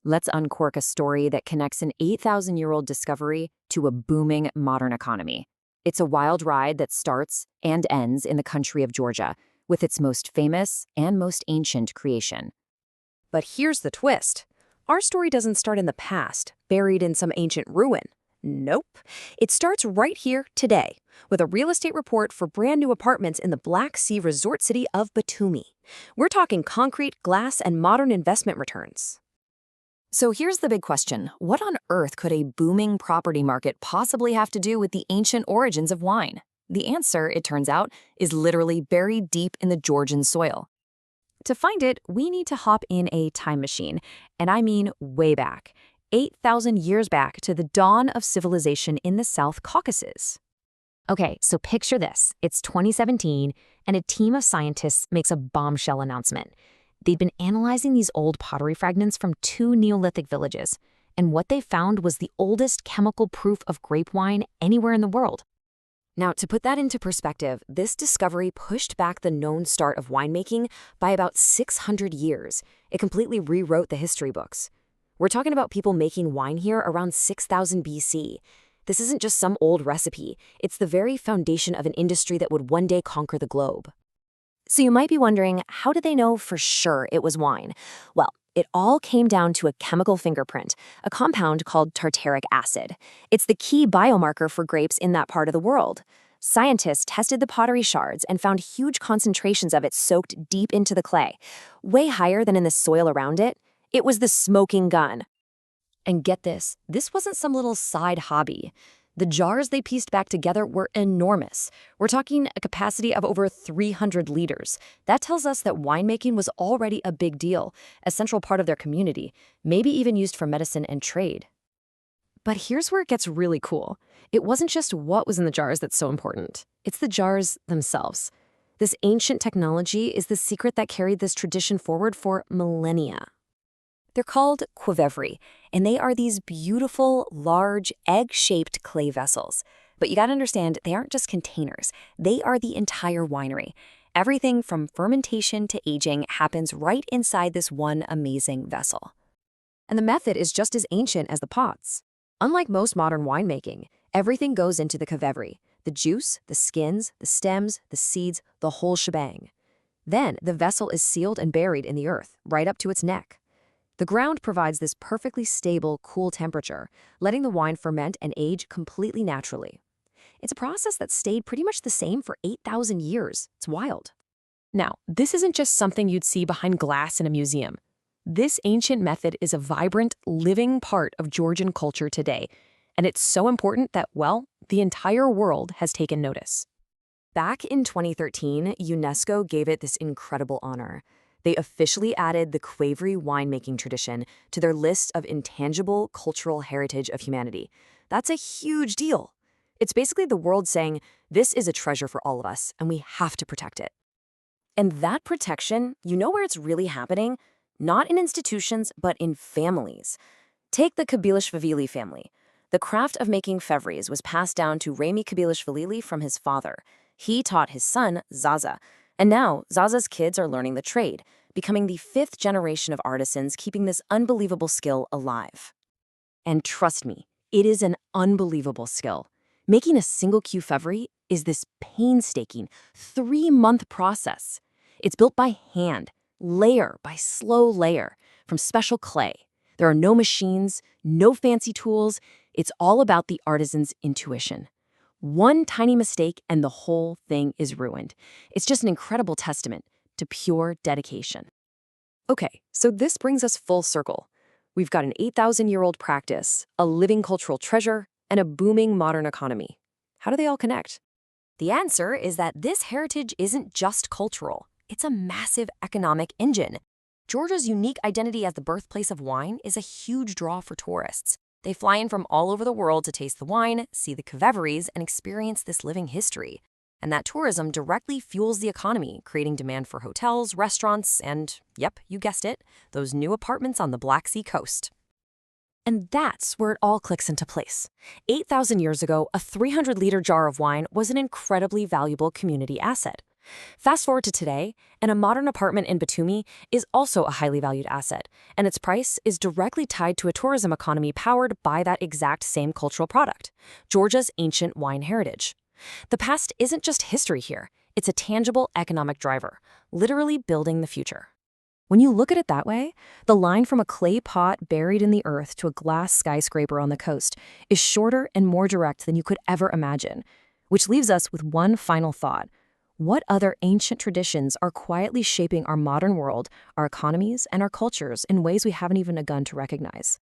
Let's uncork a story that connects an 8,000-year-old discovery to a booming modern economy. It's a wild ride that starts and ends in the country of Georgia, with its most famous and most ancient creation. But here's the twist. Our story doesn't start in the past, buried in some ancient ruin. Nope. It starts right here, today, with a real estate report for brand new apartments in the Black Sea resort city of Batumi. We're talking concrete, glass, and modern investment returns. So here's the big question. What on earth could a booming property market possibly have to do with the ancient origins of wine? The answer, it turns out, is literally buried deep in the Georgian soil. To find it, we need to hop in a time machine, and I mean way back, 8,000 years back to the dawn of civilization in the South Caucasus. Okay, so picture this. It's 2017, and a team of scientists makes a bombshell announcement. They'd been analyzing these old pottery fragments from 2 Neolithic villages, and what they found was the oldest chemical proof of grape wine anywhere in the world. Now, to put that into perspective, this discovery pushed back the known start of winemaking by about 600 years. It completely rewrote the history books. We're talking about people making wine here around 6000 BC. This isn't just some old recipe. It's the very foundation of an industry that would one day conquer the globe. So you might be wondering, how did they know for sure it was wine? Well, it all came down to a chemical fingerprint, a compound called tartaric acid. It's the key biomarker for grapes in that part of the world. Scientists tested the pottery shards and found huge concentrations of it soaked deep into the clay, way higher than in the soil around it. It was the smoking gun. And get this wasn't some little side hobby. The jars they pieced back together were enormous. We're talking a capacity of over 300 liters. That tells us that winemaking was already a big deal, a central part of their community, maybe even used for medicine and trade. But here's where it gets really cool. It wasn't just what was in the jars that's so important. It's the jars themselves. This ancient technology is the secret that carried this tradition forward for millennia. They're called qvevri, and they are these beautiful, large, egg-shaped clay vessels. But you gotta understand, they aren't just containers. They are the entire winery. Everything from fermentation to aging happens right inside this one amazing vessel. And the method is just as ancient as the pots. Unlike most modern winemaking, everything goes into the qvevri: the juice, the skins, the stems, the seeds, the whole shebang. Then the vessel is sealed and buried in the earth, right up to its neck. The ground provides this perfectly stable, cool temperature, letting the wine ferment and age completely naturally. It's a process that stayed pretty much the same for 8,000 years. It's wild. Now, this isn't just something you'd see behind glass in a museum. This ancient method is a vibrant, living part of Georgian culture today, and it's so important that, well, the entire world has taken notice. Back in 2013, UNESCO gave it this incredible honor. They officially added the qvevri winemaking tradition to their list of intangible cultural heritage of humanity. That's a huge deal. It's basically the world saying, this is a treasure for all of us, and we have to protect it. And that protection, you know where it's really happening? Not in institutions, but in families. Take the Kabilashvili family. The craft of making qvevris was passed down to Remy Kabilashvili from his father. He taught his son, Zaza. And now, Zaza's kids are learning the trade, becoming the 5th generation of artisans keeping this unbelievable skill alive. And trust me, it is an unbelievable skill. Making a single qvevri is this painstaking 3-month process. It's built by hand, layer by slow layer, from special clay. There are no machines, no fancy tools. It's all about the artisan's intuition. One tiny mistake and the whole thing is ruined. It's just an incredible testament to pure dedication. Okay, so this brings us full circle. We've got an 8,000-year-old practice, a living cultural treasure, and a booming modern economy. How do they all connect? The answer is that this heritage isn't just cultural. It's a massive economic engine. Georgia's unique identity as the birthplace of wine is a huge draw for tourists. They fly in from all over the world to taste the wine, see the qvevris, and experience this living history. And that tourism directly fuels the economy, creating demand for hotels, restaurants, and, yep, you guessed it, those new apartments on the Black Sea coast. And that's where it all clicks into place. 8,000 years ago, a 300-liter jar of wine was an incredibly valuable community asset. Fast forward to today, and a modern apartment in Batumi is also a highly valued asset, and its price is directly tied to a tourism economy powered by that exact same cultural product, Georgia's ancient wine heritage. The past isn't just history here, it's a tangible economic driver, literally building the future. When you look at it that way, the line from a clay pot buried in the earth to a glass skyscraper on the coast is shorter and more direct than you could ever imagine, which leaves us with one final thought. What other ancient traditions are quietly shaping our modern world, our economies, and our cultures in ways we haven't even begun to recognize?